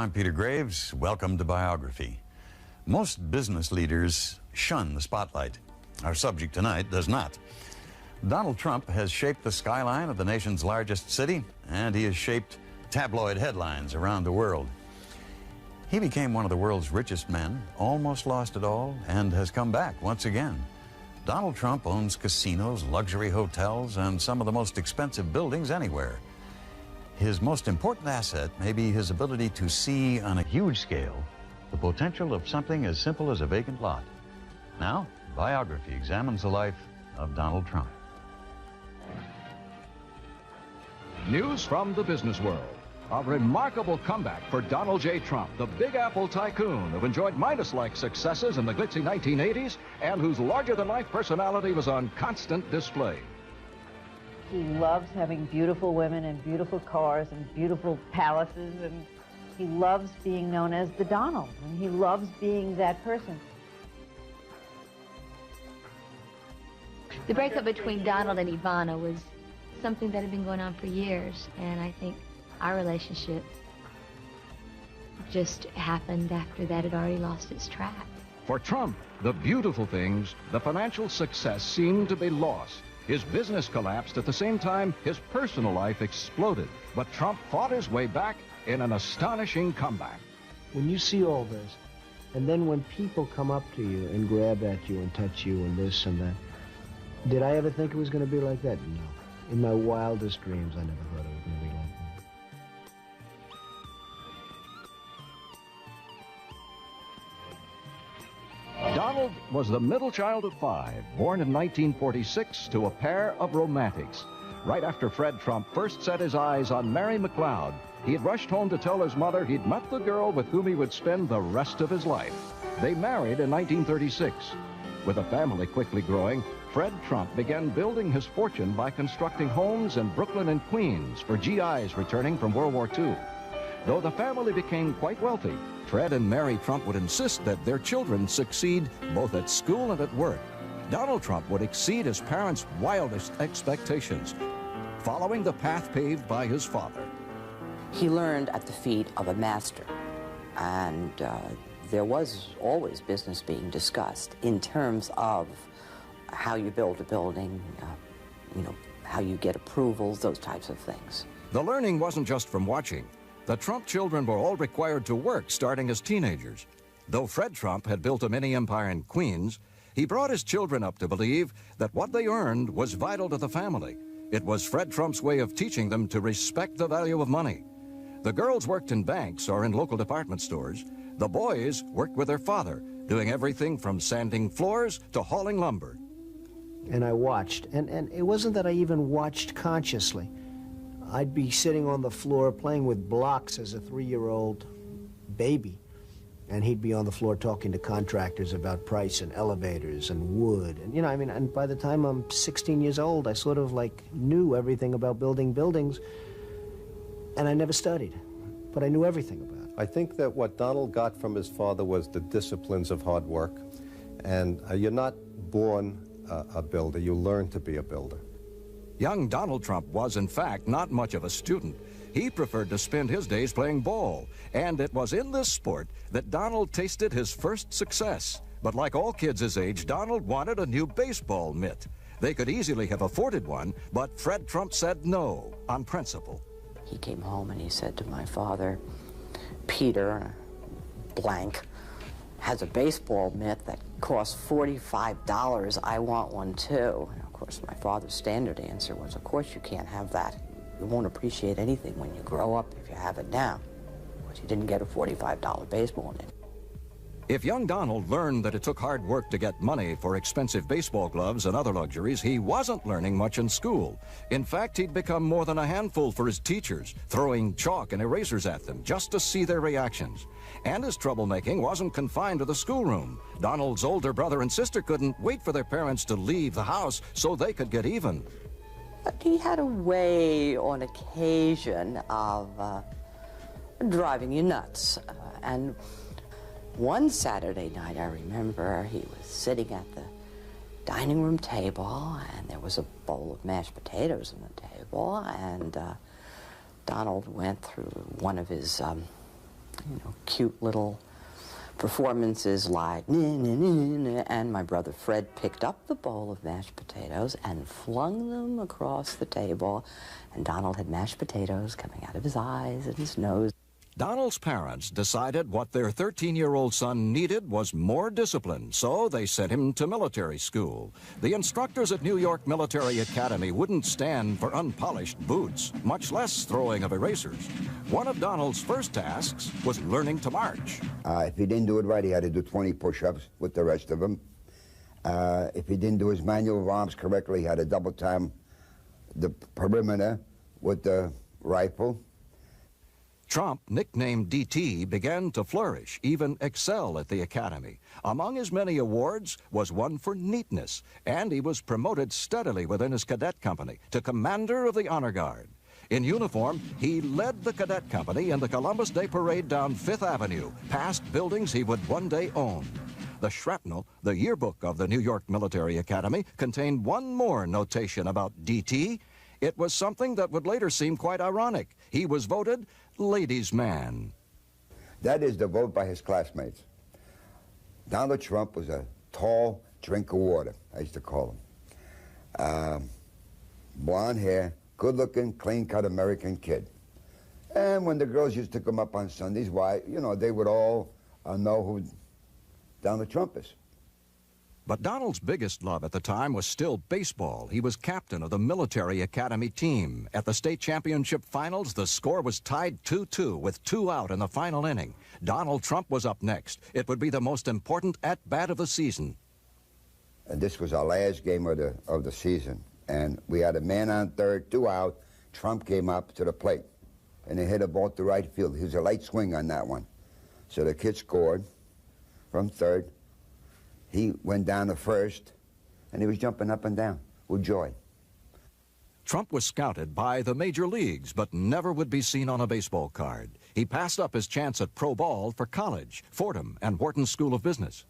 I'm Peter Graves. Welcome to Biography. Most business leaders shun the spotlight. Our subject tonight does not. Donald Trump has shaped the skyline of the nation's largest city, and he has shaped tabloid headlines around the world. He became one of the world's richest men, almost lost it all, and has come back once again. Donald Trump owns casinos, luxury hotels, and some of the most expensive buildings anywhere. His most important asset may be his ability to see on a huge scale the potential of something as simple as a vacant lot. Now, Biography examines the life of Donald Trump. News from the business world. A remarkable comeback for Donald J. Trump, the Big Apple tycoon who enjoyed Midas-like successes in the glitzy 1980s and whose larger-than-life personality was on constant display. He loves having beautiful women and beautiful cars and beautiful palaces, and he loves being known as the Donald, and he loves being that person. The breakup between Donald and Ivana was something that had been going on for years, and I think our relationship just happened after that had already lost its track. For Trump, the beautiful things, the financial success seemed to be lost. His business collapsed at the same time his personal life exploded. But Trump fought his way back in an astonishing comeback. When you see all this, and then when people come up to you and grab at you and touch you and this and that, did I ever think it was going to be like that? No. In my wildest dreams, I never thought it was going to be like that. Donald was the middle child of 5, born in 1946 to a pair of romantics. Right after Fred Trump first set his eyes on Mary McLeod, he had rushed home to tell his mother he'd met the girl with whom he would spend the rest of his life. They married in 1936. With a family quickly growing, Fred Trump began building his fortune by constructing homes in Brooklyn and Queens for GIs returning from World War II. Though the family became quite wealthy, Fred and Mary Trump would insist that their children succeed both at school and at work. Donald Trump would exceed his parents' wildest expectations, following the path paved by his father. He learned at the feet of a master, and there was always business being discussed in terms of how you build a building, how you get approvals, those types of things. The learning wasn't just from watching. The Trump children were all required to work starting as teenagers. Though Fred Trump had built a mini empire in Queens, he brought his children up to believe that what they earned was vital to the family. It was Fred Trump's way of teaching them to respect the value of money. The girls worked in banks or in local department stores. The boys worked with their father, doing everything from sanding floors to hauling lumber. And I watched, and it wasn't that I even watched consciously. I'd be sitting on the floor playing with blocks as a 3-year-old baby, and he'd be on the floor talking to contractors about price and elevators and wood. And, and by the time I'm 16 years old, I sort of knew everything about building buildings, and I never studied, but I knew everything about it. I think that what Donald got from his father was the disciplines of hard work, and you're not born a builder, you learn to be a builder. Young Donald Trump was, in fact, not much of a student. He preferred to spend his days playing ball, and it was in this sport that Donald tasted his first success. But like all kids his age, Donald wanted a new baseball mitt. They could easily have afforded one, but Fred Trump said no, on principle. He came home and he said to my father, Peter, blank, has a baseball mitt that costs $45. I want one too. And of course, my father's standard answer was, of course you can't have that. You won't appreciate anything when you grow up if you have it now. But you didn't get a $45 baseball mitt. If young Donald learned that it took hard work to get money for expensive baseball gloves and other luxuries, he wasn't learning much in school. In fact, he'd become more than a handful for his teachers, throwing chalk and erasers at them just to see their reactions. And his troublemaking wasn't confined to the schoolroom. Donald's older brother and sister couldn't wait for their parents to leave the house so they could get even. But he had a way on occasion of driving you nuts. And one Saturday night, I remember, he was sitting at the dining room table, and there was a bowl of mashed potatoes on the table, and Donald went through one of his cute little performances like, and my brother Fred picked up the bowl of mashed potatoes and flung them across the table, and Donald had mashed potatoes coming out of his eyes and his nose. Donald's parents decided what their 13-year-old son needed was more discipline, so they sent him to military school. The instructors at New York Military Academy wouldn't stand for unpolished boots, much less throwing of erasers. One of Donald's first tasks was learning to march. If he didn't do it right, he had to do 20 push-ups with the rest of them. If he didn't do his manual of arms correctly, he had to double time the perimeter with the rifle. Trump, nicknamed DT, began to flourish, even excel at the academy. Among his many awards was one for neatness, and he was promoted steadily within his cadet company to commander of the honor guard. In uniform, he led the cadet company in the Columbus Day Parade down Fifth Avenue, past buildings he would one day own. The shrapnel, the yearbook of the New York Military Academy, contained one more notation about DT. It was something that would later seem quite ironic. He was voted ladies' man. That is the vote by his classmates. Donald Trump was a tall drink of water, I used to call him. Blonde hair, good-looking, clean-cut American kid. And when the girls used to come up on Sundays, why, they would all know who Donald Trump is. But Donald's biggest love at the time was still baseball. He was captain of the Military Academy team. At the state championship finals, the score was tied 2-2 with 2 out in the final inning. Donald Trump was up next. It would be the most important at-bat of the season. And this was our last game of the season. And we had a man on third, 2 out. Trump came up to the plate, and he hit a ball to right field. He was a light swing on that one. So the kid scored from third. He went down to first, and he was jumping up and down with joy. Trump was scouted by the major leagues, but never would be seen on a baseball card. He passed up his chance at pro ball for college, Fordham, and Wharton School of Business.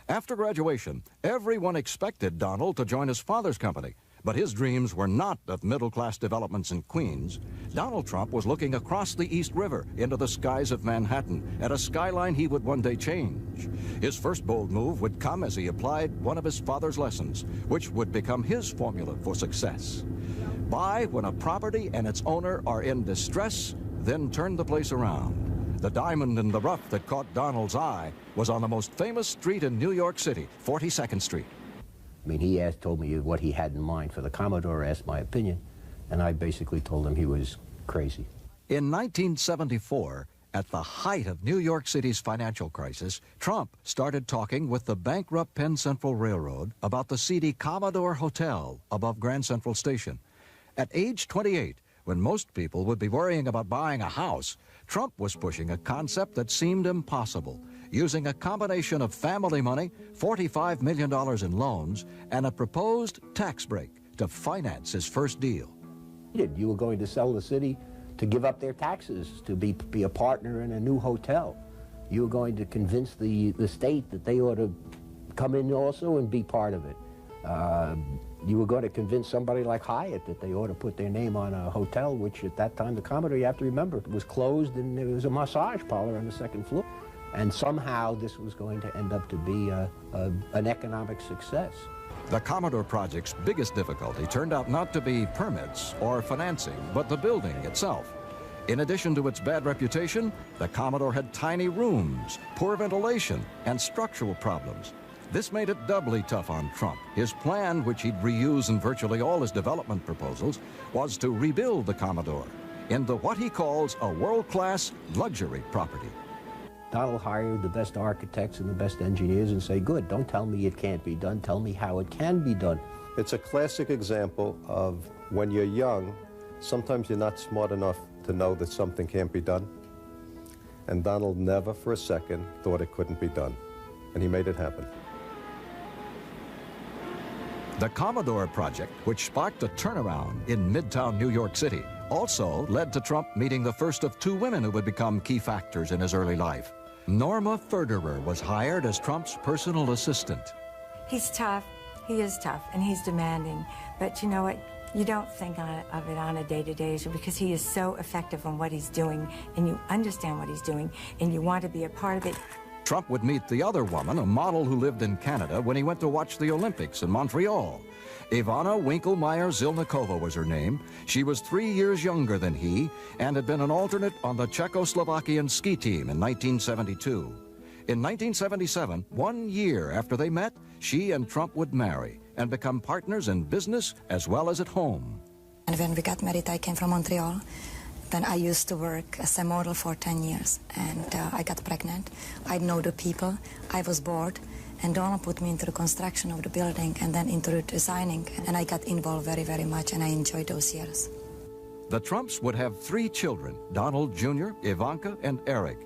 After graduation, everyone expected Donald to join his father's company, but his dreams were not of middle-class developments in Queens. Donald Trump was looking across the East River into the skies of Manhattan at a skyline he would one day change. His first bold move would come as he applied one of his father's lessons, which would become his formula for success. Buy when a property and its owner are in distress, then turn the place around. The diamond in the rough that caught Donald's eye was on the most famous street in New York City, 42nd Street. I mean, he told me what he had in mind for the Commodore, asked my opinion, and I basically told him he was crazy. In 1974, at the height of New York City's financial crisis, Trump started talking with the bankrupt Penn Central Railroad about the seedy Commodore Hotel above Grand Central Station. At age 28, when most people would be worrying about buying a house, Trump was pushing a concept that seemed impossible, using a combination of family money, $45 million in loans, and a proposed tax break to finance his first deal. You were going to sell the city to give up their taxes, to be a partner in a new hotel. You were going to convince the state that they ought to come in also and be part of it. You were going to convince somebody like Hyatt that they ought to put their name on a hotel, which at that time, the Commodore, you have to remember, was closed, and there was a massage parlor on the second floor. And somehow this was going to end up to be an economic success. The Commodore project's biggest difficulty turned out not to be permits or financing, but the building itself. In addition to its bad reputation, the Commodore had tiny rooms, poor ventilation, and structural problems. This made it doubly tough on Trump. His plan, which he'd reuse in virtually all his development proposals, was to rebuild the Commodore into what he calls a world-class luxury property. Donald hired the best architects and the best engineers and say, good, don't tell me it can't be done, tell me how it can be done. It's a classic example of when you're young, sometimes you're not smart enough to know that something can't be done. And Donald never for a second thought it couldn't be done. And he made it happen. The Commodore project, which sparked a turnaround in Midtown New York City, also led to Trump meeting the first of 2 women who would become key factors in his early life. Norma Ferderer was hired as Trump's personal assistant. He's tough. He is tough, and he's demanding. But you know what? You don't think of it on a day-to-day issue because he is so effective on what he's doing, and you understand what he's doing, and you want to be a part of it. Trump would meet the other woman, a model who lived in Canada, when he went to watch the Olympics in Montreal. Ivana Winklemeyer-Zilnikova was her name. She was 3 years younger than he and had been an alternate on the Czechoslovakian ski team in 1972. In 1977, 1 year after they met, she and Trump would marry and become partners in business as well as at home. And when we got married, I came from Montreal. Then I used to work as a model for 10 years, and I got pregnant. I know the people. I was bored, and Donald put me into the construction of the building and then into the designing, and I got involved very, very much, and I enjoyed those years. The Trumps would have 3 children, Donald Jr., Ivanka, and Eric.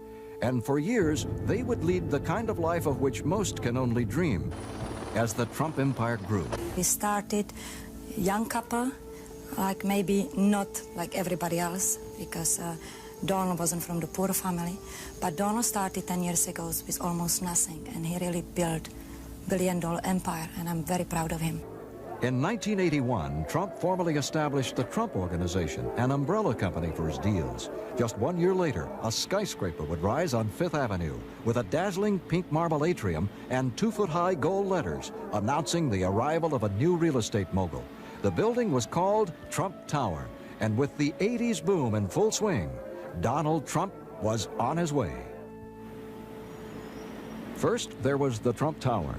And for years, they would lead the kind of life of which most can only dream. As the Trump empire grew, We started young couple, like maybe not like everybody else, because Donald wasn't from the poor family. But Donald started 10 years ago with almost nothing, and he really built a billion-dollar empire, and I'm very proud of him. in 1981, Trump formally established the Trump Organization, an umbrella company for his deals. Just 1 year later, a skyscraper would rise on Fifth Avenue with a dazzling pink marble atrium and 2-foot-high gold letters announcing the arrival of a new real estate mogul. The building was called Trump Tower, and with the 80s boom in full swing, Donald Trump was on his way. First, there was the Trump Tower.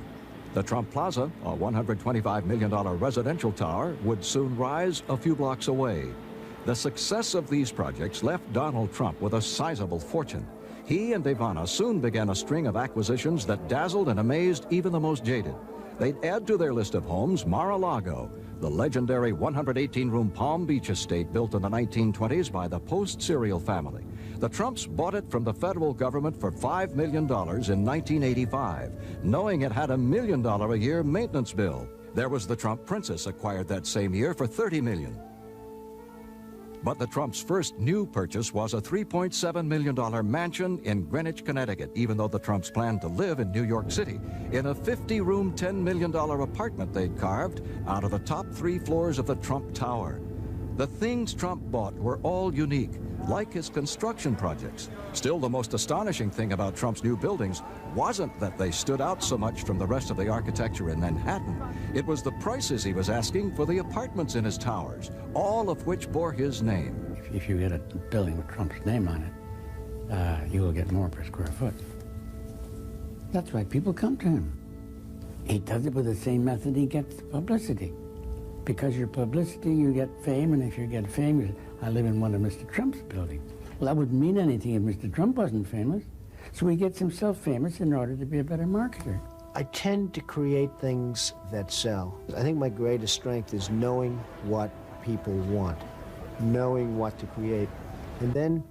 The Trump Plaza, a $125 million residential tower, would soon rise a few blocks away. The success of these projects left Donald Trump with a sizable fortune. He and Ivana soon began a string of acquisitions that dazzled and amazed even the most jaded. They'd add to their list of homes Mar-a-Lago, the legendary 118-room Palm Beach estate built in the 1920s by the post-serial family. The Trumps bought it from the federal government for $5 million in 1985, knowing it had $1 million a year maintenance bill. There was the Trump Princess, acquired that same year for $30 million. But the Trumps' first new purchase was a $3.7 million mansion in Greenwich, Connecticut, even though the Trumps planned to live in New York City, in a 50-room, $10 million apartment they'd carved out of the top 3 floors of the Trump Tower. The things Trump bought were all unique, like his construction projects. Still, the most astonishing thing about Trump's new buildings wasn't that they stood out so much from the rest of the architecture in Manhattan. It was the prices he was asking for the apartments in his towers, all of which bore his name. If you get a building with Trump's name on it, you will get more per square foot. That's why people come to him. He does it with the same method he gets publicity. Because your publicity, you get fame, and if you get fame, you say, I live in one of Mr. Trump's buildings. Well, that wouldn't mean anything if Mr. Trump wasn't famous. So he gets himself famous in order to be a better marketer. I tend to create things that sell. I think my greatest strength is knowing what people want, knowing what to create, and then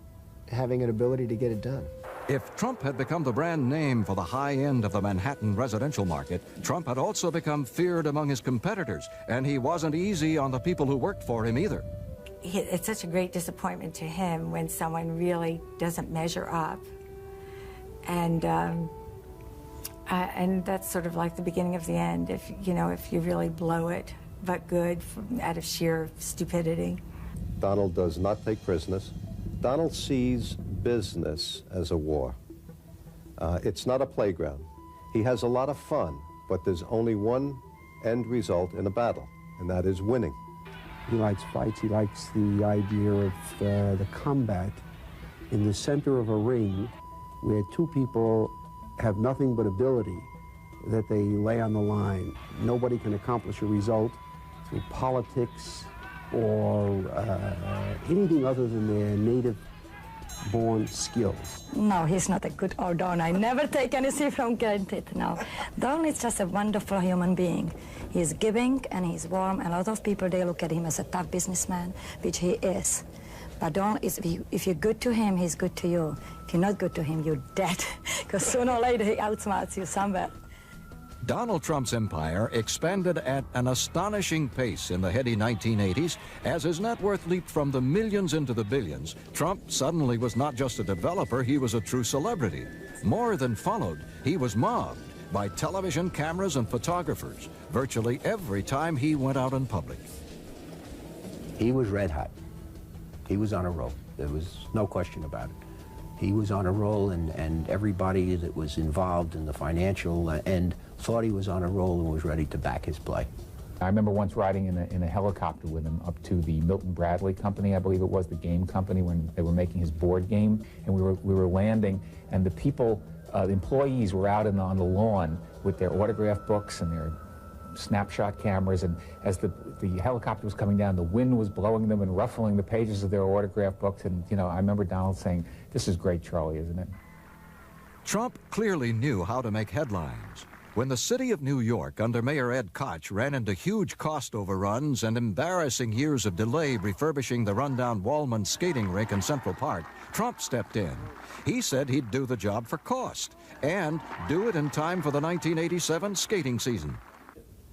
having an ability to get it done. If Trump had become the brand name for the high end of the Manhattan residential market, Trump had also become feared among his competitors, and he wasn't easy on the people who worked for him either. It's such a great disappointment to him when someone really doesn't measure up. And that's sort of like the beginning of the end, if you really blow it, but good, out of sheer stupidity. Donald does not take prisoners. Donald sees business as a war. It's not a playground. He has a lot of fun, but there's only one end result in a battle, and that is winning. He likes fights. He likes the idea of the combat in the center of a ring where 2 people have nothing but ability that they lay on the line. Nobody can accomplish a result through politics or anything other than their native-born skills. No, he's not a good Don. I never take anything from granted, no. Don is just a wonderful human being. He's giving and he's warm. A lot of people, they look at him as a tough businessman, which he is. But Don is, if you're good to him, he's good to you. If you're not good to him, you're dead, because sooner or later he outsmarts you somewhere. Donald Trump's empire expanded at an astonishing pace in the heady 1980s. As his net worth leaped from the millions into the billions, Trump suddenly was not just a developer, he was a true celebrity. More than followed, he was mobbed by television cameras and photographers virtually every time he went out in public. He was red hot. He was on a roll. There was no question about it. He was on a roll, and everybody that was involved in the financial end thought he was on a roll and was ready to back his play. I remember once riding in a helicopter with him up to the Milton Bradley Company, I believe it was, the game company, when they were making his board game, and we were landing, and the people, the employees were out on the lawn with their autograph books and their snapshot cameras, and as the helicopter was coming down, the wind was blowing them and ruffling the pages of their autograph books, and, you know, I remember Donald saying, "This is great, Charlie, isn't it?" Trump clearly knew how to make headlines. When the city of New York, under Mayor Ed Koch, ran into huge cost overruns and embarrassing years of delay refurbishing the rundown Wallman skating rink in Central Park, Trump stepped in. He said he'd do the job for cost and do it in time for the 1987 skating season.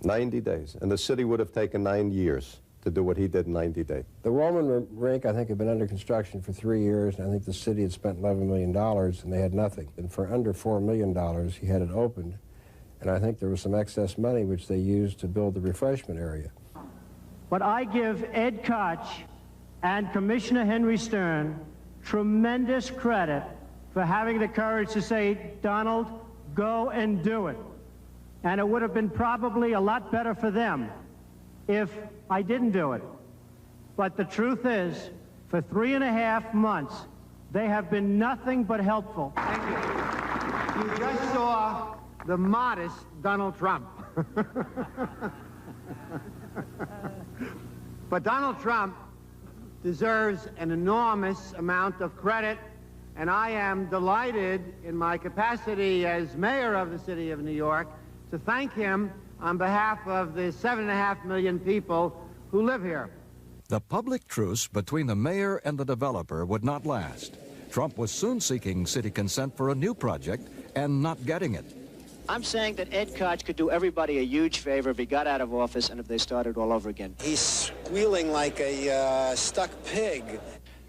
90 days, and the city would have taken 9 years to do what he did in 90 days. The Wallman rink, I think, had been under construction for 3 years, and I think the city had spent $11 million, and they had nothing. And for under $4 million, he had it opened. And I think there was some excess money which they used to build the refreshment area. But I give Ed Koch and Commissioner Henry Stern tremendous credit for having the courage to say, "Donald, go and do it." And it would have been probably a lot better for them if I didn't do it. But the truth is, for 3.5 months, they have been nothing but helpful. Thank you. You just saw the modest Donald Trump. But Donald Trump deserves an enormous amount of credit, and I am delighted in my capacity as mayor of the city of New York to thank him on behalf of the 7.5 million people who live here. The public truce between the mayor and the developer would not last. Trump was soon seeking city consent for a new project and not getting it. I'm saying that Ed Koch could do everybody a huge favor if he got out of office and if they started all over again. He's squealing like a stuck pig.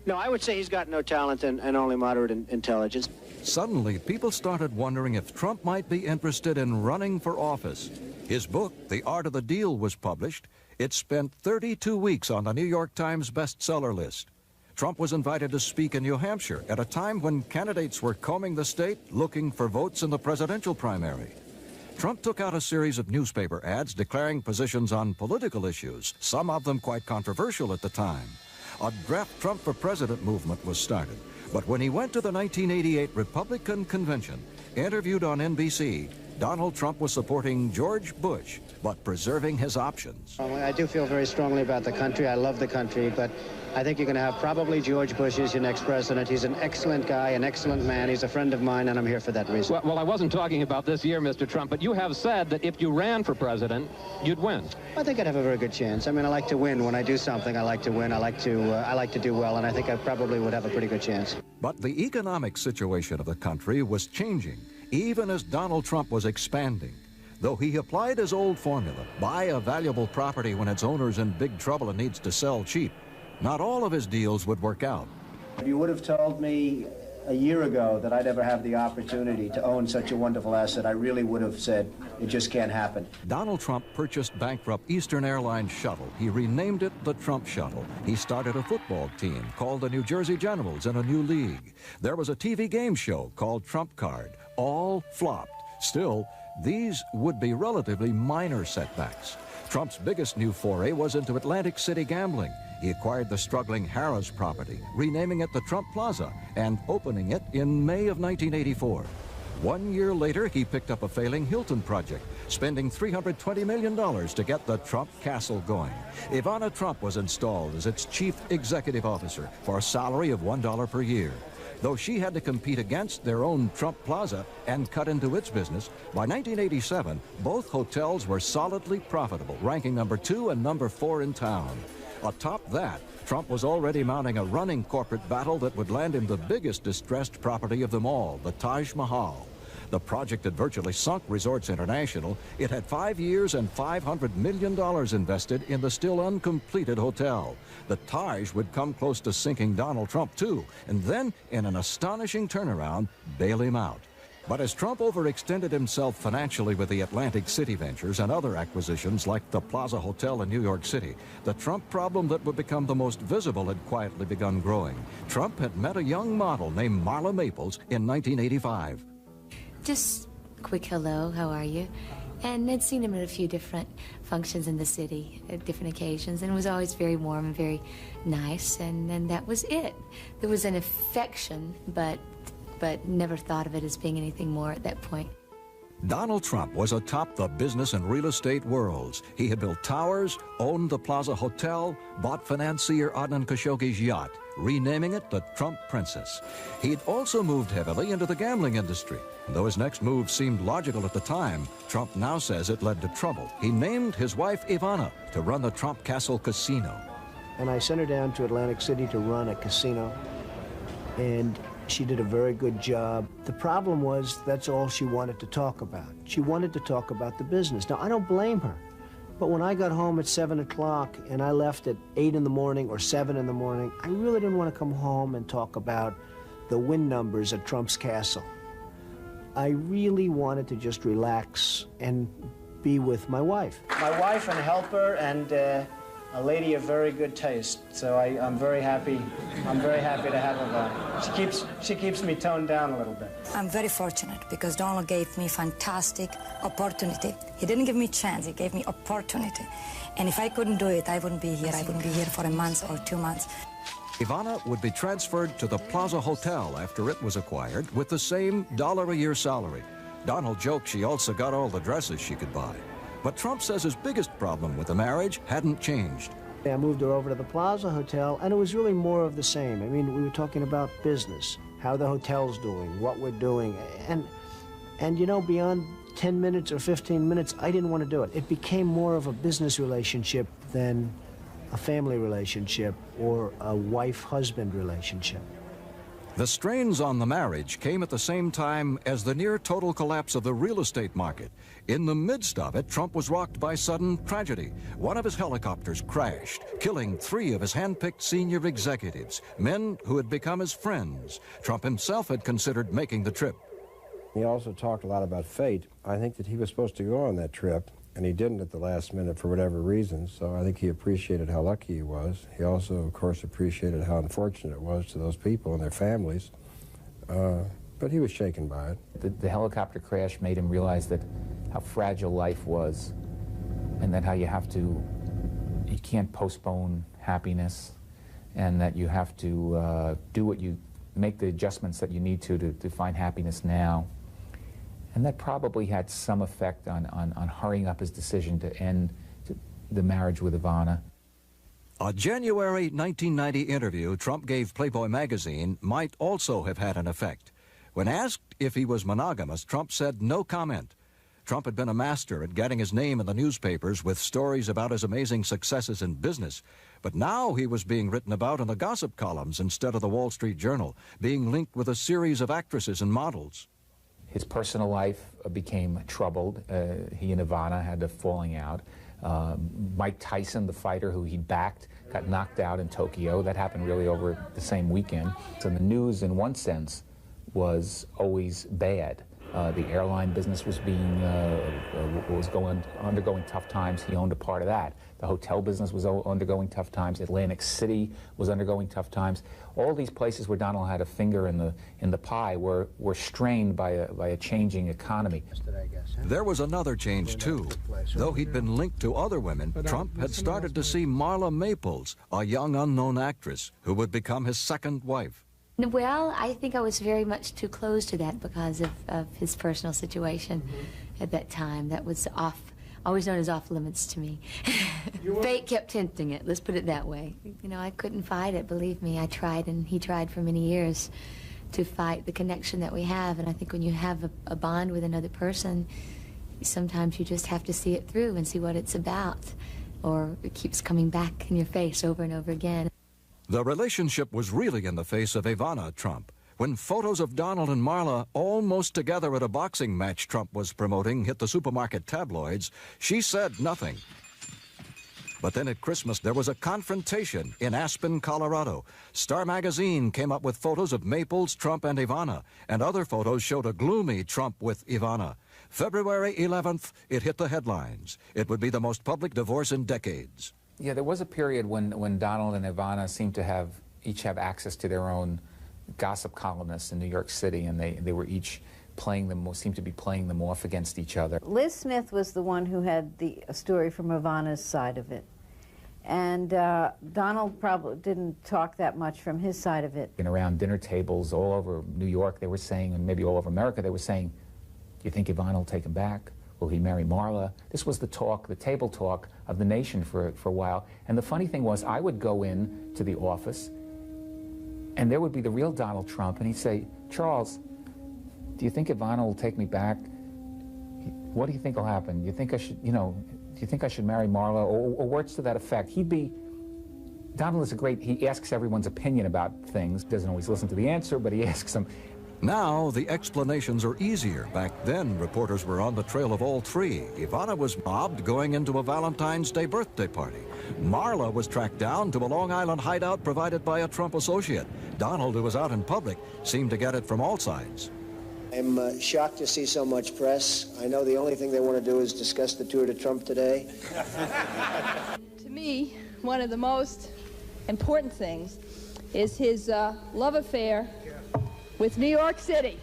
No, I would say he's got no talent and only moderate intelligence. Suddenly, people started wondering if Trump might be interested in running for office. His book, The Art of the Deal, was published. It spent 32 weeks on the New York Times bestseller list. Trump was invited to speak in New Hampshire at a time when candidates were combing the state looking for votes in the presidential primary. Trump took out a series of newspaper ads declaring positions on political issues, some of them quite controversial at the time. A draft Trump for president movement was started. But when he went to the 1988 Republican convention, interviewed on NBC, Donald Trump was supporting George Bush, but preserving his options. I do feel very strongly about the country. I love the country, but I think you're going to have probably George Bush as your next president. He's an excellent guy, an excellent man. He's a friend of mine, and I'm here for that reason. Well, I wasn't talking about this year, Mr. Trump, but you have said that if you ran for president, you'd win. I think I'd have a very good chance. I mean, I like to win. When I do something, I like to win. I like to do well, and I think I probably would have a pretty good chance. But the economic situation of the country was changing, even as Donald Trump was expanding. Though he applied his old formula, buy a valuable property when its owner's in big trouble and needs to sell cheap, not all of his deals would work out. If you would have told me a year ago that I'd ever have the opportunity to own such a wonderful asset, I really would have said it just can't happen. Donald Trump purchased bankrupt Eastern Airlines shuttle. He renamed it the Trump Shuttle. He started a football team called the New Jersey Generals in a new league. There was a TV game show called Trump Card. All flopped. Still, these would be relatively minor setbacks. Trump's biggest new foray was into Atlantic City gambling. He acquired the struggling Harrah's property, renaming it the Trump Plaza, and opening it in May of 1984. 1 year later, he picked up a failing Hilton project, spending $320 million to get the Trump Castle going. Ivana Trump was installed as its chief executive officer for a salary of $1 per year. Though she had to compete against their own Trump Plaza and cut into its business, by 1987, both hotels were solidly profitable, ranking number 2 and number 4 in town. Atop that, Trump was already mounting a running corporate battle that would land him the biggest distressed property of them all, the Taj Mahal. The project had virtually sunk Resorts International. It had 5 years and $500 million invested in the still uncompleted hotel. The Taj would come close to sinking Donald Trump, too, and then, in an astonishing turnaround, bail him out. But as Trump overextended himself financially with the Atlantic City ventures and other acquisitions like the Plaza Hotel in New York City, the Trump problem that would become the most visible had quietly begun growing. Trump had met a young model named Marla Maples in 1985. Just a quick hello, how are you? And I'd seen him at a few different functions in the city at different occasions, and it was always very warm and very nice, and that was it. There was an affection, but never thought of it as being anything more at that point. Donald Trump was atop the business and real estate worlds. He had built towers, owned the Plaza Hotel, bought financier Adnan Khashoggi's yacht, renaming it the Trump Princess. He'd also moved heavily into the gambling industry. Though his next move seemed logical at the time, Trump now says it led to trouble. He named his wife Ivana to run the Trump Castle Casino. And I sent her down to Atlantic City to run a casino, and she did a very good job. The problem was that's all she wanted to talk about. She wanted to talk about the business. Now, I don't blame her, but when I got home at 7 o'clock and I left at 8 in the morning or 7 in the morning, I really didn't want to come home and talk about the win numbers at Trump's castle. I really wanted to just relax and be with my wife. My wife and helper and a lady of very good taste, so I'm very happy. I'm very happy to have her. She keeps me toned down a little bit. I'm very fortunate because Donald gave me fantastic opportunity. He didn't give me chance, he gave me opportunity. And if I couldn't do it, I wouldn't be here. I wouldn't be here for a month or 2 months. Ivana would be transferred to the Plaza Hotel after it was acquired with the same $1-a-year salary. Donald joked she also got all the dresses she could buy. But Trump says his biggest problem with the marriage hadn't changed. I moved her over to the Plaza Hotel, and it was really more of the same. I mean, we were talking about business, how the hotel's doing, what we're doing, and you know, beyond 10 minutes or 15 minutes, I didn't want to do it. It became more of a business relationship than a family relationship or a wife-husband relationship. The strains on the marriage came at the same time as the near-total collapse of the real estate market. In the midst of it, Trump was rocked by sudden tragedy. One of his helicopters crashed, killing 3 of his hand-picked senior executives, men who had become his friends. Trump himself had considered making the trip. He also talked a lot about fate. I think that he was supposed to go on that trip, and he didn't at the last minute for whatever reason, so I think he appreciated how lucky he was. He also, of course, appreciated how unfortunate it was to those people and their families, but he was shaken by it. The helicopter crash made him realize that how fragile life was, and that how you can't postpone happiness, and that you have to make the adjustments that you need to find happiness now. And that probably had some effect on hurrying up his decision to end the marriage with Ivana. A January 1990 interview Trump gave Playboy magazine might also have had an effect. When asked if he was monogamous, Trump said no comment. Trump had been a master at getting his name in the newspapers with stories about his amazing successes in business. But now he was being written about in the gossip columns instead of the Wall Street Journal, being linked with a series of actresses and models. His personal life became troubled. He and Ivana had a falling out. Mike Tyson, the fighter who he backed, got knocked out in Tokyo. That happened really over the same weekend. So the news, in one sense, was always bad. The airline business was undergoing tough times. He owned a part of that. The hotel business was undergoing tough times. Atlantic City was undergoing tough times. All these places where Donald had a finger in the pie were strained by a changing economy. There was another change, too. Though he'd been linked to other women, Trump had started to see Marla Maples, a young unknown actress, who would become his second wife. Well, I think I was very much too close to that because of his personal situation at that time. That was always known as off limits to me. Fate kept tempting it, let's put it that way. You know, I couldn't fight it, believe me. I tried, and he tried for many years to fight the connection that we have. And I think when you have a bond with another person, sometimes you just have to see it through and see what it's about, or it keeps coming back in your face over and over again. The relationship was really in the face of Ivana Trump. When photos of Donald and Marla almost together at a boxing match Trump was promoting hit the supermarket tabloids, she said nothing. But then at Christmas, there was a confrontation in Aspen, Colorado. Star magazine came up with photos of Maples, Trump, and Ivana, and other photos showed a gloomy Trump with Ivana. February 11th, it hit the headlines. It would be the most public divorce in decades. Yeah, there was a period when Donald and Ivana seemed to each have access to their own gossip columnists in New York City, and they were each seemed to be playing them off against each other. Liz Smith was the one who had the story from Ivana's side of it. And Donald probably didn't talk that much from his side of it. And around dinner tables all over New York, they were saying, and maybe all over America, they were saying, do you think Ivana will take him back? Will he marry Marla? This was the talk, the table talk of the nation for a while. And the funny thing was, I would go in to the office, and there would be the real Donald Trump, and he'd say, Charles, do you think Ivana will take me back? What do you think will happen? Do you think I should, do you think I should marry Marla? Or words to that effect. Donald is he asks everyone's opinion about things. Doesn't always listen to the answer, but he asks them. Now, the explanations are easier. Back then, reporters were on the trail of all three. Ivana was mobbed going into a Valentine's Day birthday party. Marla was tracked down to a Long Island hideout provided by a Trump associate. Donald, who was out in public, seemed to get it from all sides. I'm shocked to see so much press. I know the only thing they want to do is discuss the tour to Trump today. To me, one of the most important things is his love affair with New York City.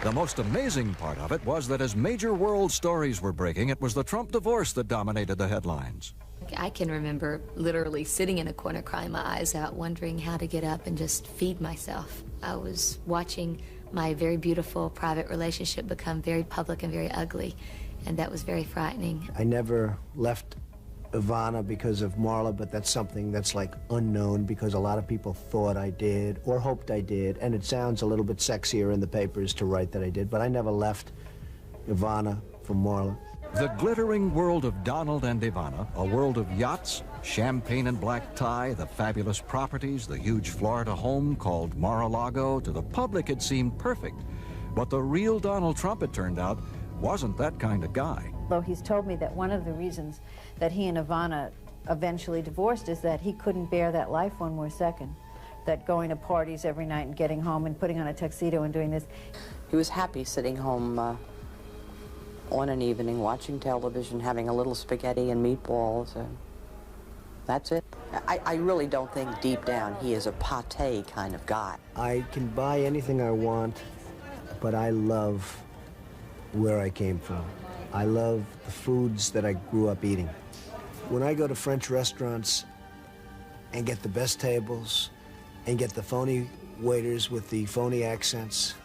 The most amazing part of it was that as major world stories were breaking, it was the Trump divorce that dominated the headlines. I can remember literally sitting in a corner crying my eyes out, wondering how to get up and just feed myself. I was watching my very beautiful private relationship become very public and very ugly, and that was very frightening. I never left Ivana because of Marla, but that's something that's like unknown because a lot of people thought I did or hoped I did, and it sounds a little bit sexier in the papers to write that I did, but I never left Ivana for Marla. The glittering world of Donald and Ivana, a world of yachts, champagne and black tie, the fabulous properties, the huge Florida home called Mar-a-Lago, to the public it seemed perfect. But the real Donald Trump, it turned out, wasn't that kind of guy. Though he's told me that one of the reasons that he and Ivana eventually divorced is that he couldn't bear that life one more second, that going to parties every night and getting home and putting on a tuxedo and doing this. He was happy sitting home on an evening, watching television, having a little spaghetti and meatballs, and that's it. I really don't think deep down he is a pate kind of guy. I can buy anything I want, but I love where I came from. I love the foods that I grew up eating. When I go to French restaurants and get the best tables and get the phony waiters with the phony accents,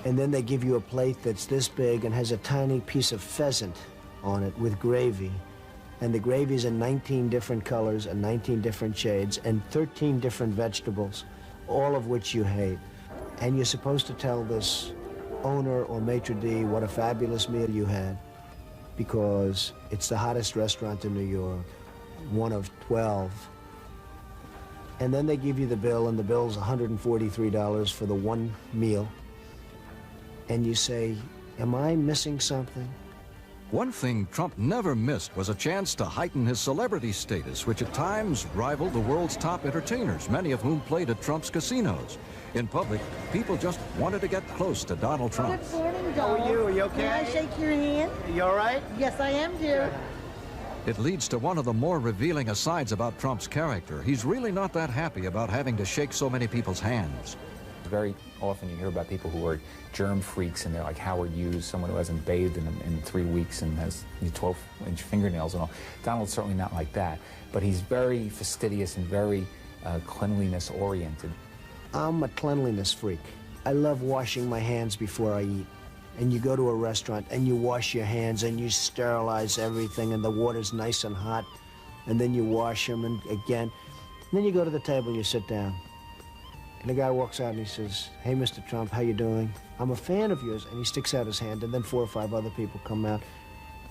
and then they give you a plate that's this big and has a tiny piece of pheasant on it with gravy, and the gravy's in 19 different colors and 19 different shades and 13 different vegetables, all of which you hate. And you're supposed to tell this owner or maitre d' what a fabulous meal you had because it's the hottest restaurant in New York, one of 12. And then they give you the bill, and the bill's $143 for the one meal. And you say, am I missing something? One thing Trump never missed was a chance to heighten his celebrity status, which at times rivaled the world's top entertainers, many of whom played at Trump's casinos. In public, people just wanted to get close to Donald Trump. Good morning, Donald. How are you? Are you okay? Can I shake your hand? You all right? Yes, I am, dear. It leads to one of the more revealing asides about Trump's character. He's really not that happy about having to shake so many people's hands. Very often you hear about people who are germ freaks, and they're like Howard Hughes, someone who hasn't bathed in 3 weeks and has 12-inch fingernails and all. Donald's certainly not like that, but he's very fastidious and very cleanliness-oriented. I'm a cleanliness freak. I love washing my hands before I eat. And you go to a restaurant and you wash your hands and you sterilize everything and the water's nice and hot, and then you wash them and again. And then you go to the table and you sit down. And the guy walks out and he says, hey, Mr. Trump, how you doing? I'm a fan of yours. And he sticks out his hand, and then 4 or 5 other people come out.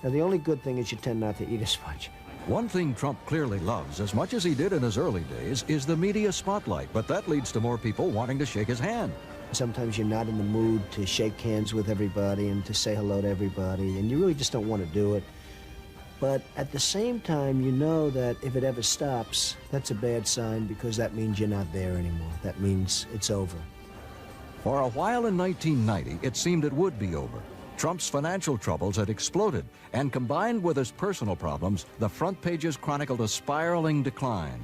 Now, the only good thing is you tend not to eat as much. One thing Trump clearly loves, as much as he did in his early days, is the media spotlight, but that leads to more people wanting to shake his hand. Sometimes you're not in the mood to shake hands with everybody and to say hello to everybody, and you really just don't want to do it. But at the same time, you know that if it ever stops, that's a bad sign because that means you're not there anymore. That means it's over. For a while in 1990, it seemed it would be over. Trump's financial troubles had exploded, and combined with his personal problems, the front pages chronicled a spiraling decline.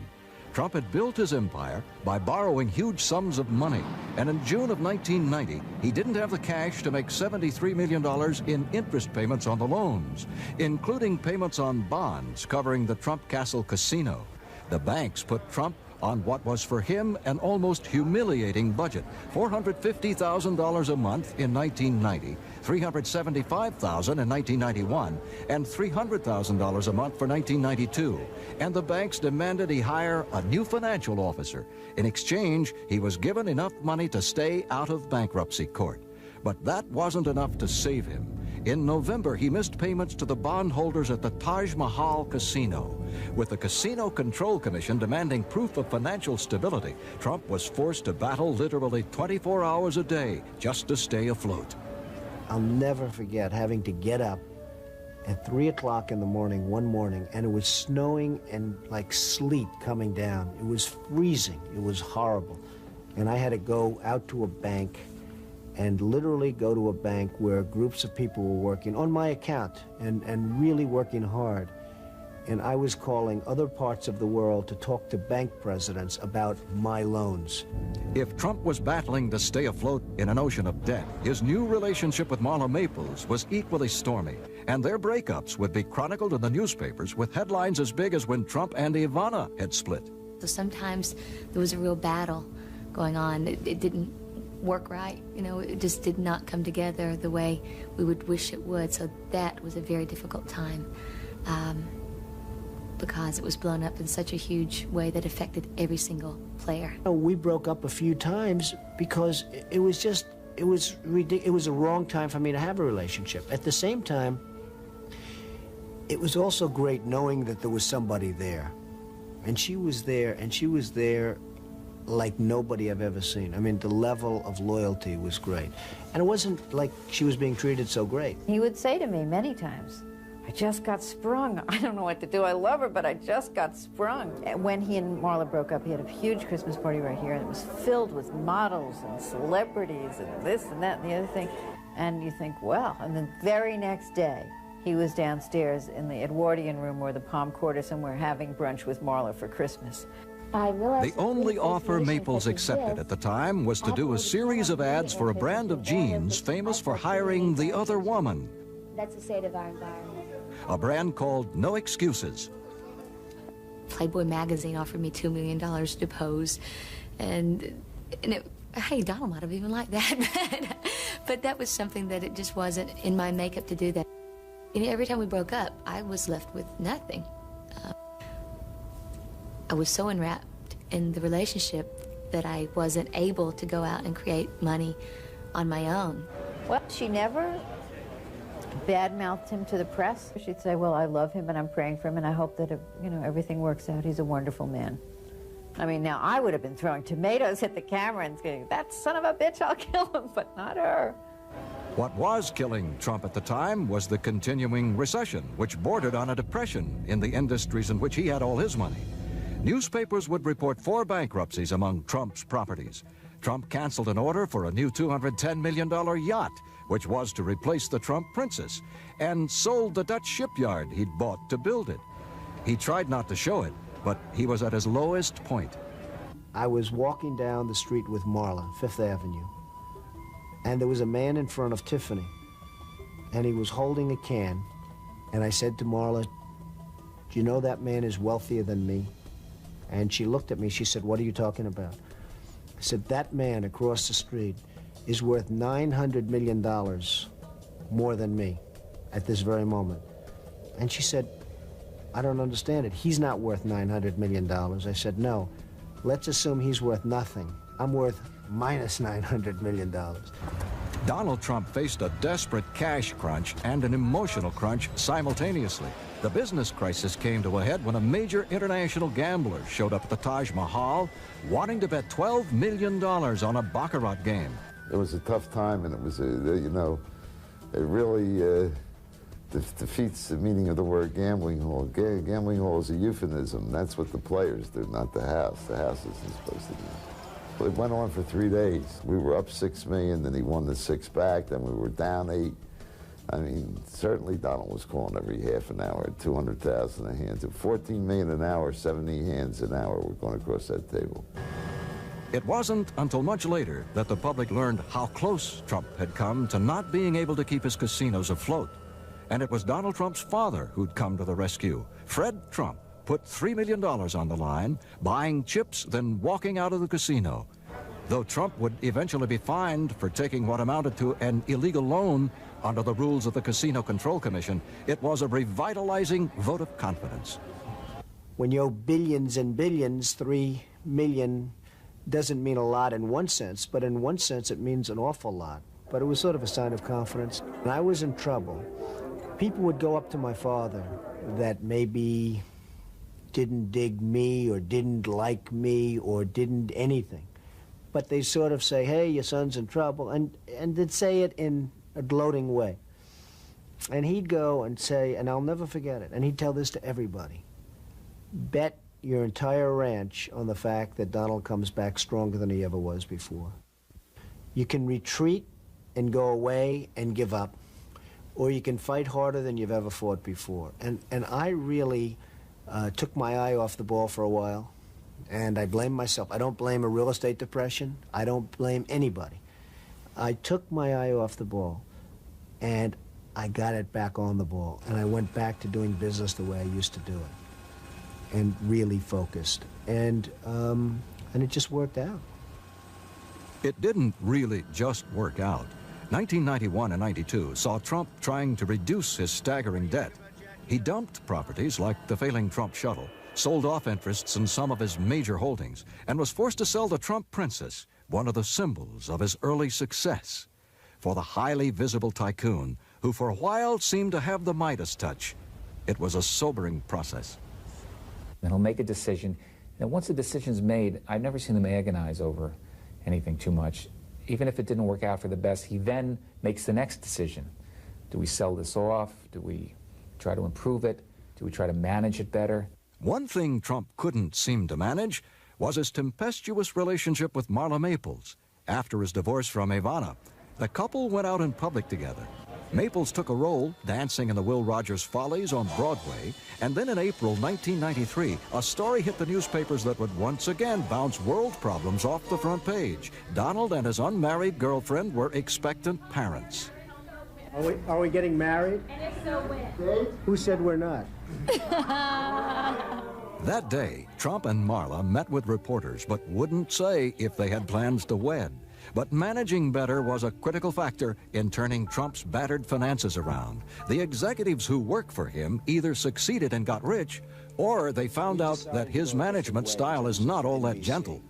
Trump had built his empire by borrowing huge sums of money, and in June of 1990, he didn't have the cash to make $73 million in interest payments on the loans, including payments on bonds covering the Trump Castle Casino. The banks put Trump on what was for him an almost humiliating budget, $450,000 a month in 1990, $375,000 in 1991, and $300,000 a month for 1992. And the banks demanded he hire a new financial officer. In exchange, he was given enough money to stay out of bankruptcy court. But that wasn't enough to save him. In November, he missed payments to the bondholders at the Taj Mahal Casino. With the Casino Control Commission demanding proof of financial stability, Trump was forced to battle literally 24 hours a day just to stay afloat. I'll never forget having to get up at 3 o'clock in the morning one morning, and it was snowing and like sleet coming down. It was freezing. It was horrible. And I had to go out to a bank and literally go to a bank where groups of people were working on my account and really working hard. And I was calling other parts of the world to talk to bank presidents about my loans. If Trump was battling to stay afloat in an ocean of debt, his new relationship with Marla Maples was equally stormy, and their breakups would be chronicled in the newspapers with headlines as big as when Trump and Ivana had split. So sometimes there was a real battle going on. It didn't work right, you know, it just did not come together the way we would wish it would. So that was a very difficult time because it was blown up in such a huge way that affected every single player. We broke up a few times because it was just, it was a wrong time for me to have a relationship. At the same time, it was also great knowing that there was somebody there. And she was there, and she was there like nobody I've ever seen. I mean, the level of loyalty was great. And it wasn't like she was being treated so great. He would say to me many times, I just got sprung. I don't know what to do. I love her, but I just got sprung. When he and Marla broke up, he had a huge Christmas party right here, and it was filled with models and celebrities and this and that and the other thing. And you think, well, and the very next day, he was downstairs in the Edwardian room or the Palm Court or somewhere having brunch with Marla for Christmas. The only offer Maples accepted at the time was to do a series of ads for a brand of jeans famous for hiring the other woman. That's the state of our environment. A brand called No Excuses. Playboy magazine offered me $2 million to pose, and hey, Donald might have even liked that, but that was something that it just wasn't in my makeup to do that. You know, every time we broke up, I was left with nothing. I was so enwrapped in the relationship that I wasn't able to go out and create money on my own. Well, she never badmouthed him to the press. She'd say, well, I love him and I'm praying for him and I hope that, you know, everything works out. He's a wonderful man. I mean, now I would have been throwing tomatoes at the camera and saying, that son of a bitch, I'll kill him, but not her. What was killing Trump at the time was the continuing recession, which bordered on a depression in the industries in which he had all his money. Newspapers would report 4 bankruptcies among Trump's properties. Trump canceled an order for a new $210 million yacht, which was to replace the Trump Princess, and sold the Dutch shipyard he'd bought to build it. He tried not to show it, but he was at his lowest point. I was walking down the street with Marla, Fifth Avenue, and there was a man in front of Tiffany, and he was holding a can, and I said to Marla, do you know that man is wealthier than me? And she looked at me, she said, what are you talking about? I said, that man across the street is worth $900 million more than me at this very moment. And she said, I don't understand it. He's not worth $900 million. I said, no, let's assume he's worth nothing. I'm worth minus $900 million. Donald Trump faced a desperate cash crunch and an emotional crunch simultaneously. The business crisis came to a head when a major international gambler showed up at the Taj Mahal wanting to bet $12 million on a baccarat game. It was a tough time, and it was, you know, it really defeats the meaning of the word gambling hall. Gambling hall is a euphemism. That's what the players do, not the house. The house isn't supposed to do that. It went on for 3 days. We were up $6 million, then he won the 6 back, then we were down 8. I mean, certainly Donald was calling every half an hour at 200,000 a hand. At 14 million an hour, 70 hands an hour were going across that table. It wasn't until much later that the public learned how close Trump had come to not being able to keep his casinos afloat. And it was Donald Trump's father who'd come to the rescue. Fred Trump put $3 million on the line, buying chips, then walking out of the casino. Though Trump would eventually be fined for taking what amounted to an illegal loan under the rules of the Casino Control Commission, it was a revitalizing vote of confidence. When you owe billions and billions, 3 million doesn't mean a lot in one sense, but in one sense it means an awful lot. But it was sort of a sign of confidence. When I was in trouble, people would go up to my father that maybe didn't dig me or didn't like me or didn't anything. But they sort of say, hey, your son's in trouble, and they'd say it in a gloating way. And he'd go and say, and I'll never forget it, and he'd tell this to everybody, bet your entire ranch on the fact that Donald comes back stronger than he ever was before. You can retreat and go away and give up, or you can fight harder than you've ever fought before. And I really took my eye off the ball for a while, and I blame myself. I don't blame a real estate depression. I don't blame anybody. I took my eye off the ball, and I got it back on the ball, and I went back to doing business the way I used to do it, and really focused, and it just worked out. It didn't really just work out. 1991 and 92 saw Trump trying to reduce his staggering debt. He dumped properties like the failing Trump shuttle, sold off interests in some of his major holdings, and was forced to sell the Trump Princess, one of the symbols of his early success. For the highly visible tycoon, who for a while seemed to have the Midas touch, it was a sobering process. Then he'll make a decision, and once the decision's made, I've never seen him agonize over anything too much. Even if it didn't work out for the best, he then makes the next decision. Do we sell this off? Do we try to improve it? Do we try to manage it better? One thing Trump couldn't seem to manage was his tempestuous relationship with Marla Maples. After his divorce from Ivana, the couple went out in public together. Maples took a role dancing in the Will Rogers Follies on Broadway, and then in April 1993, a story hit the newspapers that would once again bounce world problems off the front page. Donald and his unmarried girlfriend were expectant parents. Are we getting married? And if so, when? Who said we're not? That day, Trump and Marla met with reporters, but wouldn't say if they had plans to wed. But managing better was a critical factor in turning Trump's battered finances around. The executives who work for him either succeeded and got rich, or they found out that his management style is not all that gentle.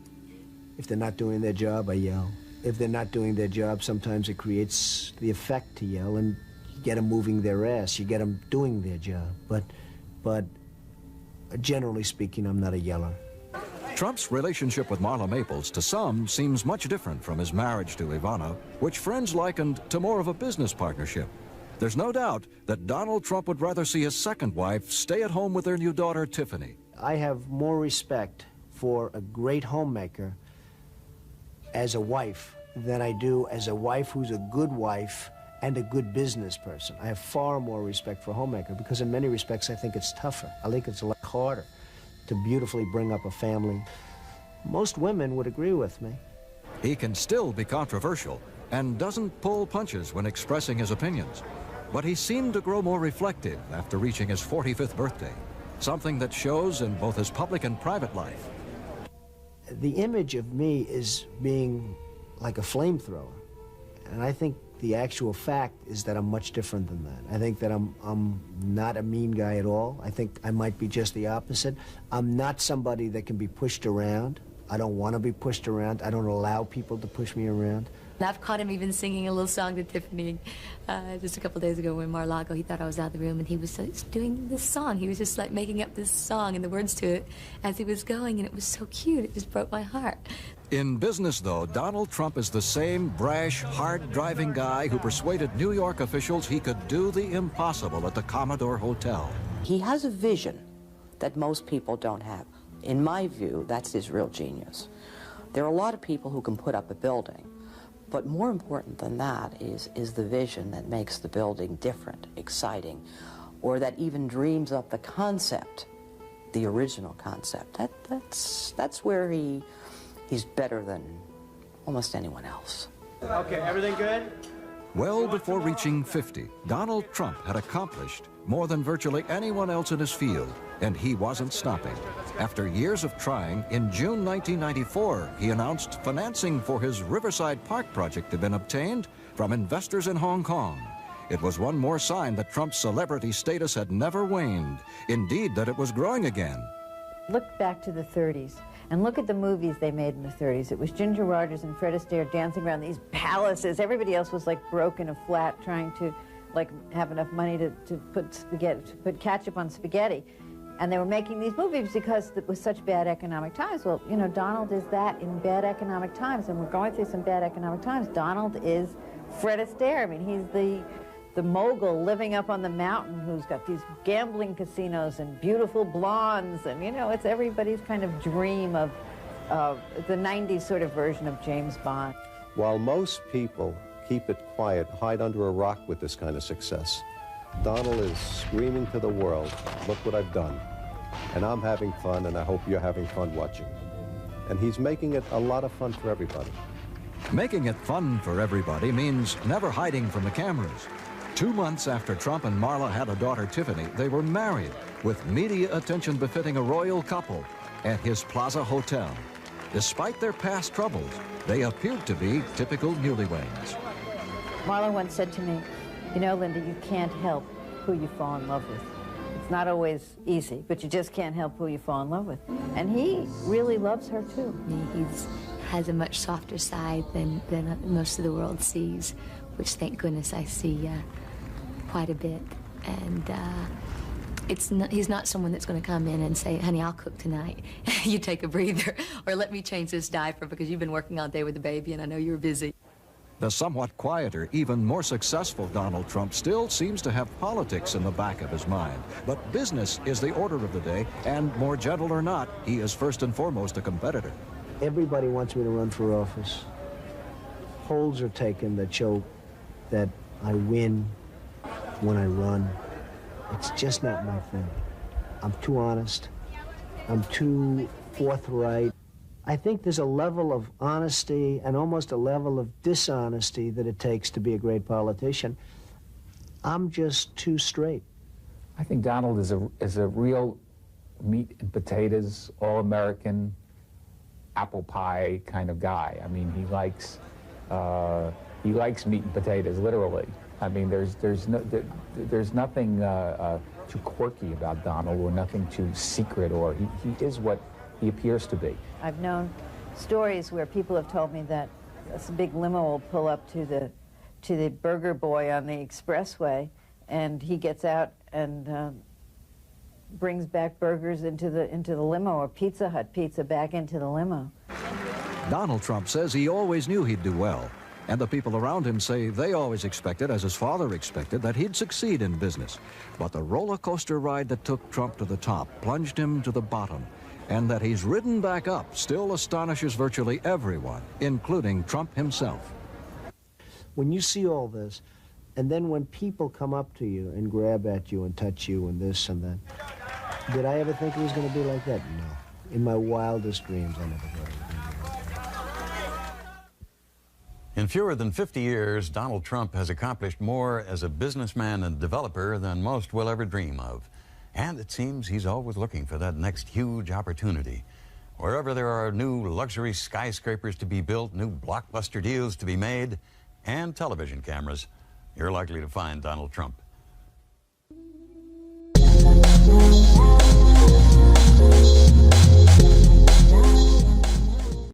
If they're not doing their job, I yell. If they're not doing their job, sometimes it creates the effect to yell, and you get them moving their ass, you get them doing their job. But generally speaking, I'm not a yeller. Trump's relationship with Marla Maples, to some, seems much different from his marriage to Ivana, which friends likened to more of a business partnership. There's no doubt that Donald Trump would rather see his second wife stay at home with their new daughter, Tiffany. I have more respect for a great homemaker as a wife than I do as a wife who's a good wife and a good business person. I have far more respect for a homemaker because in many respects I think it's tougher. I think it's a lot harder to beautifully bring up a family. Most women would agree with me. He can still be controversial and doesn't pull punches when expressing his opinions. But he seemed to grow more reflective after reaching his 45th birthday, something that shows in both his public and private life. The image of me is being like a flamethrower, and I think the actual fact is that I'm much different than that. I think that I'm not a mean guy at all. I think I might be just the opposite. I'm not somebody that can be pushed around. I don't want to be pushed around. I don't allow people to push me around. I've caught him even singing a little song to Tiffany just a couple days ago when Mar-a-Lago, he thought I was out of the room, and he was doing this song. He was just like making up this song and the words to it as he was going, and it was so cute. It just broke my heart. In business, though, Donald Trump is the same brash, hard-driving guy who persuaded New York officials he could do the impossible at the Commodore Hotel. He has a vision that most people don't have. In my view, that's his real genius. There are a lot of people who can put up a building, but more important than that is the vision that makes the building different, exciting, or that even dreams up the concept, the original concept. That's where he's better than almost anyone else. Okay, everything good? Well before reaching 50, Donald Trump had accomplished more than virtually anyone else in his field, and he wasn't stopping. After years of trying, in June 1994, he announced financing for his Riverside Park project had been obtained from investors in Hong Kong. It was one more sign that Trump's celebrity status had never waned, indeed that it was growing again. Look back to the 30s and look at the movies they made in the 30s. It was Ginger Rogers and Fred Astaire dancing around these palaces. Everybody else was like broke in a flat trying to like have enough money to put ketchup on spaghetti. And they were making these movies because it was such bad economic times. Well, you know, Donald is that in bad economic times, and we're going through some bad economic times. Donald is Fred Astaire. I mean, he's the mogul living up on the mountain who's got these gambling casinos and beautiful blondes, and, you know, it's everybody's kind of dream of the 90s sort of version of James Bond. While most people keep it quiet, hide under a rock with this kind of success, Donald is screaming to the world, look what I've done. And I'm having fun, and I hope you're having fun watching. And he's making it a lot of fun for everybody. Making it fun for everybody means never hiding from the cameras. 2 months after Trump and Marla had a daughter, Tiffany, they were married with media attention befitting a royal couple at his Plaza Hotel. Despite their past troubles, they appeared to be typical newlyweds. Marla once said to me, you know, Linda, you can't help who you fall in love with. It's not always easy, but you just can't help who you fall in love with. And he really loves her, too. He has a much softer side than most of the world sees, which, thank goodness, I see quite a bit. And he's not someone that's going to come in and say, honey, I'll cook tonight. You take a breather. Or let me change this diaper because you've been working all day with the baby and I know you're busy. The somewhat quieter, even more successful Donald Trump still seems to have politics in the back of his mind. But business is the order of the day, and more gentle or not, he is first and foremost a competitor. Everybody wants me to run for office. Polls are taken that show that I win when I run. It's just not my thing. I'm too honest. I'm too forthright. I think there's a level of honesty and almost a level of dishonesty that it takes to be a great politician. I'm just too straight. I think Donald is a real meat and potatoes, all-American, apple pie kind of guy. I mean, he likes meat and potatoes, literally. I mean, there's nothing too quirky about Donald, or nothing too secret, or he is what he appears to be. I've known stories where people have told me that a big limo will pull up to the burger boy on the expressway, and he gets out and brings back burgers into the limo, or Pizza Hut pizza back into the limo. Donald Trump says he always knew he'd do well, and the people around him say they always expected, as his father expected, that he'd succeed in business. But the roller coaster ride that took Trump to the top plunged him to the bottom, and that he's ridden back up still astonishes virtually everyone, including Trump himself. When you see all this, and then when people come up to you and grab at you and touch you and this and that, did I ever think it was going to be like that? No. In my wildest dreams, I never thought it would be like that. In fewer than 50 years, Donald Trump has accomplished more as a businessman and developer than most will ever dream of. And it seems he's always looking for that next huge opportunity. Wherever there are new luxury skyscrapers to be built, new blockbuster deals to be made, and television cameras, you're likely to find Donald Trump.